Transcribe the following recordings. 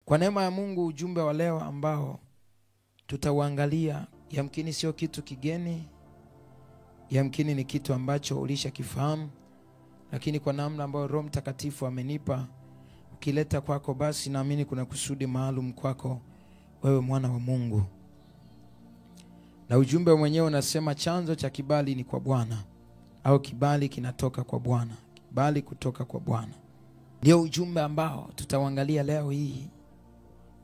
Kwa neema ya Mungu, ujumbe wa leo ambao tutauangalia yamkini sio kitu kigeni, yamkini ni kitu ambacho ulishakifahamu, lakini kwa namna ambayo Roho Mtakatifu amenipa ukileta kwako, basi naamini kuna kusudi maalum kwako wewe mwana wa Mungu. Na ujumbe mwenyewe unasema chanzo cha kibali ni kwa Bwana, au kibali kinatoka kwa Bwana, kibali kutoka kwa Bwana. Ndio ujumbe ambao tutauangalia leo hii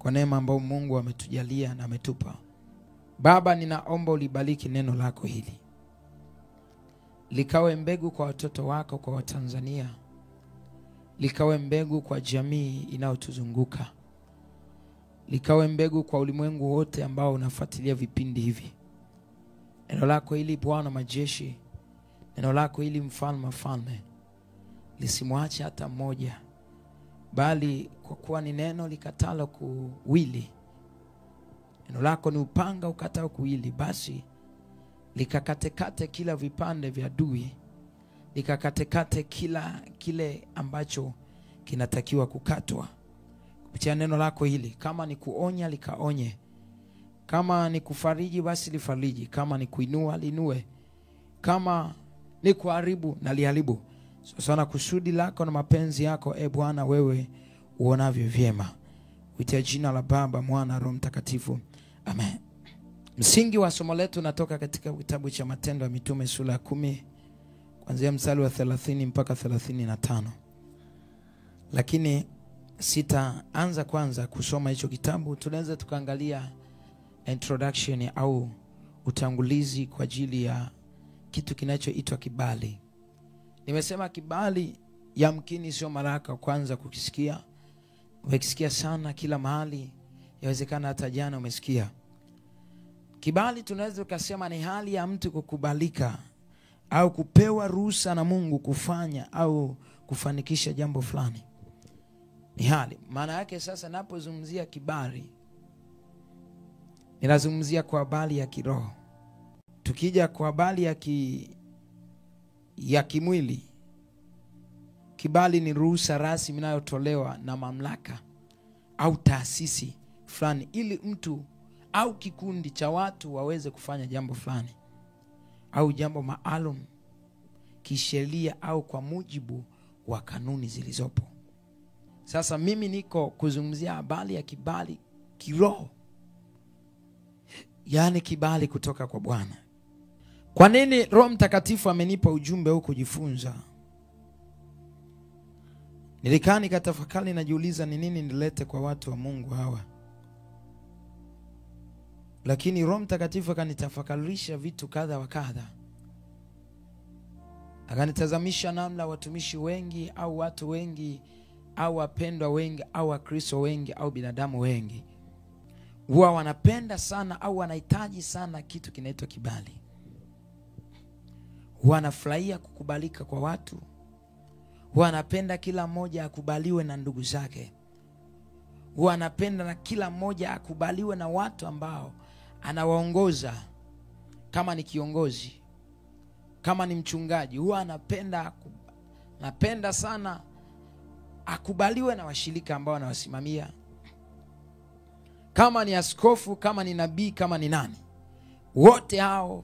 kwa neema ambayo Mungu ametujalia na ametupa. Baba, ninaomba ulibariki neno lako hili, likawe mbegu kwa watoto wako, kwa Watanzania, likawe mbegu kwa jamii inayotuzunguka, likawe mbegu kwa ulimwengu wote ambao unafuatilia vipindi hivi. Neno lako hili Bwana majeshi, neno lako hili mfalme, lisimwache hata mmoja, bali kwa kuwa ni neno likatalo kuwili. Neno lako ni upanga ukatao kuwili, basi likakatekate kila vipande vya adui, likakatekate kile ambacho kinatakiwa kukatwa kupitia neno lako hili. Kama ni kuonya likaonye, kama ni kufariji basi lifariji, kama ni kuinua linue, kama ni kuharibu na liharibu, sana kusudi lako na mapenzi yako Bwana wewe uonavyo vyema. Kupitia jina la Baba, Mwana, Roho Mtakatifu. Amen. Msingi wa somo letu natoka katika kitabu cha Matendo ya Mitume sura ya 10 kuanzia mstari wa 30 mpaka 35. Lakini sitaanza kwanza kusoma hicho kitabu. Tunaweza tukaangalia introduction au utangulizi kwa ajili ya kitu kinachoitwa kibali. Nimesema kibali yamkini sio mara ya kwanza kukisikia. Umekisikia sana kila mahali, yawezekana hata jana umesikia. Kibali tunaweza kusema ni hali ya mtu kukubalika au kupewa ruhusa na Mungu kufanya au kufanikisha jambo fulani. Ni hali. Maana yake sasa napozungumzia kibali, ninazungumzia kwa habari ya kiroho. Tukija kwa habari ya kimwili, kibali ni ruhusa rasmi inayotolewa na mamlaka au taasisi fulani ili mtu au kikundi cha watu waweze kufanya jambo fulani au jambo maalum kisheria au kwa mujibu wa kanuni zilizopo. Sasa mimi niko kuzungumzia habari ya kibali kiroho, yani kibali kutoka kwa Bwana. Kwa nini Roho Mtakatifu amenipa ujumbe huu kujifunza? Nilikaa nikatafakari najiuliza ni nini nilete kwa watu wa Mungu hawa. Lakini Roho Mtakatifu akanitafakarisha vitu kadha wa kadha. Akanitazamisha namna watumishi wengi au watu wengi au wapendwa wengi au Wakristo wengi au binadamu wengi huwa wanapenda sana au wanahitaji sana kitu kinaitwa kibali. Wanafurahia kukubalika kwa watu. Wanapenda kila mmoja akubaliwe na ndugu zake. Wanapenda na kila mmoja akubaliwe na watu ambao anawaongoza, kama ni kiongozi, kama ni mchungaji. Huwa anapenda sana akubaliwe na washirika ambao anawasimamia. Kama ni askofu, kama ni nabii, kama ni nani, wote hao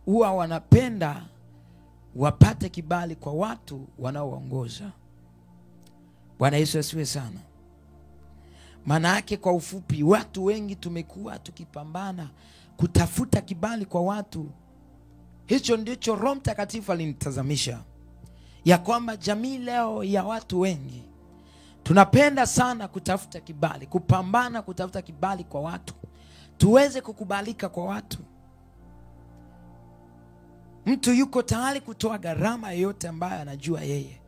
huwa wanapenda wapate kibali kwa watu wanaoongoza. Bwana Yesu asifiwe sana. Maana yake kwa ufupi, watu wengi tumekuwa tukipambana kutafuta kibali kwa watu. Hicho ndicho Roho Mtakatifu alinitazamisha, ya kwamba jamii leo ya watu wengi tunapenda sana kutafuta kibali, kupambana kutafuta kibali kwa watu, tuweze kukubalika kwa watu. Mtu yuko tayari kutoa gharama yoyote ambayo anajua yeye.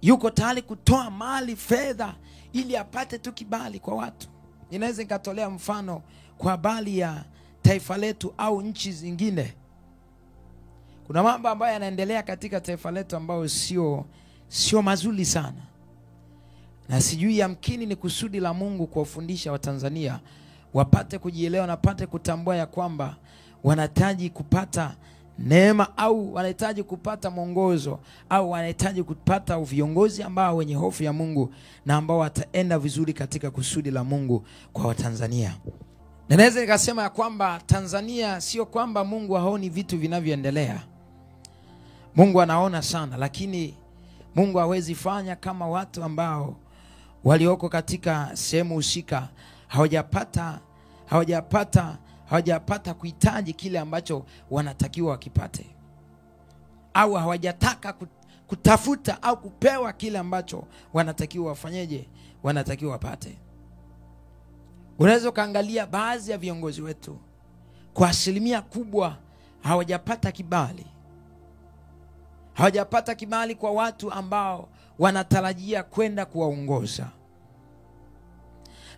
Yuko tayari kutoa mali, fedha, ili apate tu kibali kwa watu. Ninaweza nikatolea mfano kwa habari ya taifa letu au nchi zingine. Kuna mambo ambayo yanaendelea katika taifa letu ambayo sio mazuri sana. Na sijui yamkini ni kusudi la Mungu kuwafundisha Watanzania wapate kujielewa na pate kutambua ya kwamba wanahitaji kupata neema, au wanahitaji kupata mwongozo, au wanahitaji kupata viongozi ambao wenye hofu ya Mungu na ambao wataenda vizuri katika kusudi la Mungu kwa Watanzania. Na naweza nikasema ya kwamba Tanzania sio kwamba Mungu haoni vitu vinavyoendelea. Mungu anaona sana, lakini Mungu hawezi fanya kama watu ambao walioko katika sehemu husika hawajapata kuhitaji kile ambacho wanatakiwa wakipate, au hawajataka kutafuta au kupewa kile ambacho wanatakiwa wafanyeje, wanatakiwa wapate. Unaweza kaangalia baadhi ya viongozi wetu kwa asilimia kubwa hawajapata kibali. Hawajapata kibali kwa watu ambao wanatarajia kwenda kuwaongoza.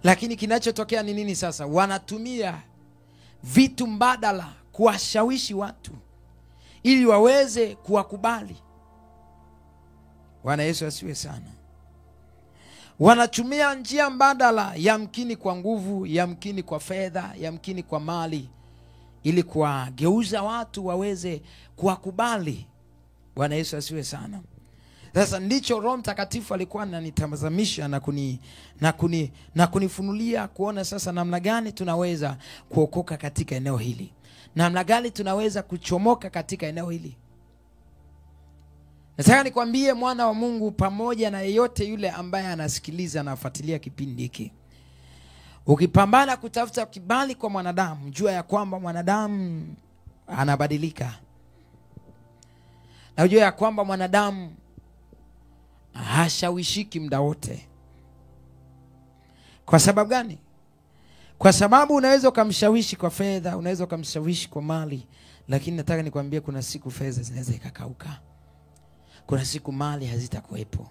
Lakini kinachotokea ni nini sasa? Wanatumia vitu mbadala kuwashawishi watu ili waweze kuwakubali. Bwana Yesu asiwe sana. Wanatumia njia mbadala, yamkini kwa nguvu, yamkini kwa fedha, yamkini kwa mali, ili kuwageuza watu waweze kuwakubali. Bwana Yesu asiwe sana. Sasa ndicho Roho Mtakatifu alikuwa ananitazamisha na kunifunulia kuona sasa namna gani tunaweza kuokoka katika eneo hili. Namna gani tunaweza kuchomoka katika eneo hili. Nataka nikwambie mwana wa Mungu, pamoja na yeyote yule ambaye anasikiliza na afuatilia kipindi hiki, ukipambana kutafuta kibali kwa mwanadamu, jua ya kwamba mwanadamu anabadilika. Na ujue ya kwamba mwanadamu hashawishiki muda wote. Kwa sababu gani? Kwa sababu unaweza kumshawishi kwa fedha, unaweza kumshawishi kwa mali, lakini nataka nikwambie kuna siku fedha zinaweza ikakauka. Kuna siku mali hazitakuwepo.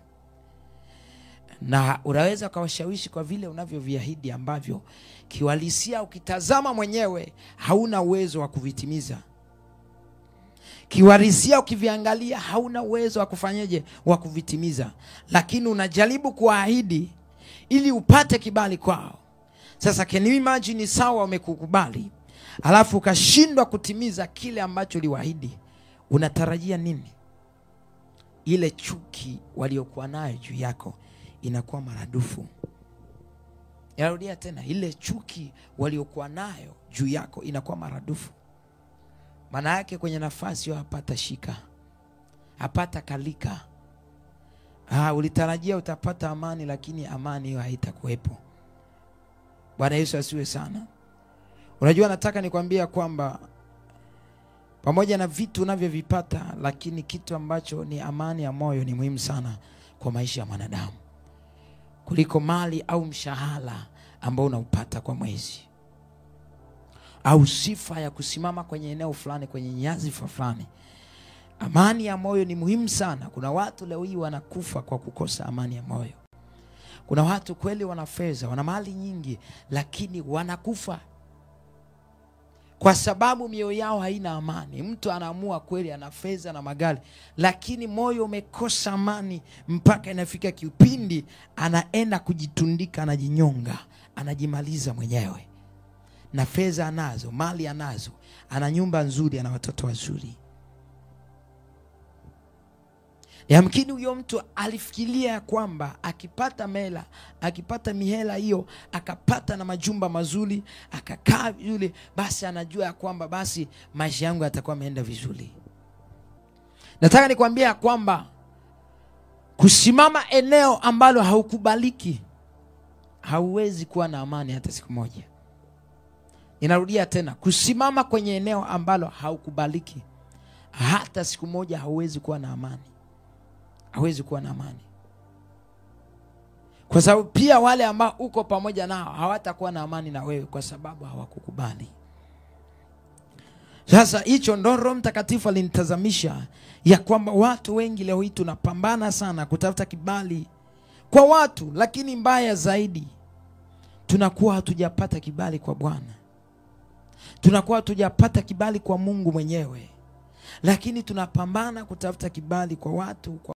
Na unaweza kawashawishi kwa vile unavyoviahidi ambavyo kiuhalisia ukitazama mwenyewe hauna uwezo wa kuvitimiza. Kiuhalisia ukiviangalia hauna uwezo wa kufanyaje, wa kuvitimiza, lakini unajaribu kuahidi ili upate kibali kwao. Sasa can you imagine, sawa wamekukubali, alafu ukashindwa kutimiza kile ambacho uliwaahidi, unatarajia nini? Ile chuki waliokuwa nayo juu yako inakuwa maradufu. Yarudia tena, ile chuki waliokuwa nayo juu yako inakuwa maradufu. Maana yake kwenye nafasi hiyo hapata shika, hapata kalika. Ulitarajia utapata amani, lakini amani hiyo haitakuwepo. Bwana Yesu asiwe sana. Unajua, nataka nikwambia kwamba pamoja na vitu unavyovipata, lakini kitu ambacho ni amani ya moyo ni muhimu sana kwa maisha ya mwanadamu kuliko mali au mshahara ambao unaupata kwa mwezi, au sifa ya kusimama kwenye eneo fulani, kwenye nyadhifa fulani. Amani ya moyo ni muhimu sana. Kuna watu leo hii wanakufa kwa kukosa amani ya moyo. Kuna watu kweli wana fedha, wana mali nyingi, lakini wanakufa kwa sababu mioyo yao haina amani. Mtu anaamua kweli ana fedha na magari, lakini moyo umekosa amani, mpaka inafika kipindi anaenda kujitundika, anajinyonga, anajimaliza mwenyewe. Na fedha anazo, mali anazo, ana nyumba nzuri, ana watoto wazuri. Yamkini huyo mtu alifikiria kwamba akipata mela, akipata mihela hiyo, akapata na majumba mazuri, akakaa yule, basi anajua ya kwamba basi maisha yangu yatakuwa yameenda vizuri. Nataka nikwambia kwamba kusimama eneo ambalo haukubaliki, hauwezi kuwa na amani hata siku moja. Inarudia tena, kusimama kwenye eneo ambalo haukubaliki, hata siku moja hauwezi kuwa na amani. Hawezi kuwa na amani. Kwa sababu pia wale ambao uko pamoja nao hawatakuwa na amani na wewe, kwa sababu hawakukubali. Sasa hicho ndo Roho Mtakatifu alinitazamisha ya kwamba watu wengi leo hii tunapambana sana kutafuta kibali kwa watu, lakini mbaya zaidi tunakuwa hatujapata kibali kwa Bwana. Tunakuwa hatujapata kibali kwa Mungu mwenyewe, lakini tunapambana kutafuta kibali kwa watu, kwa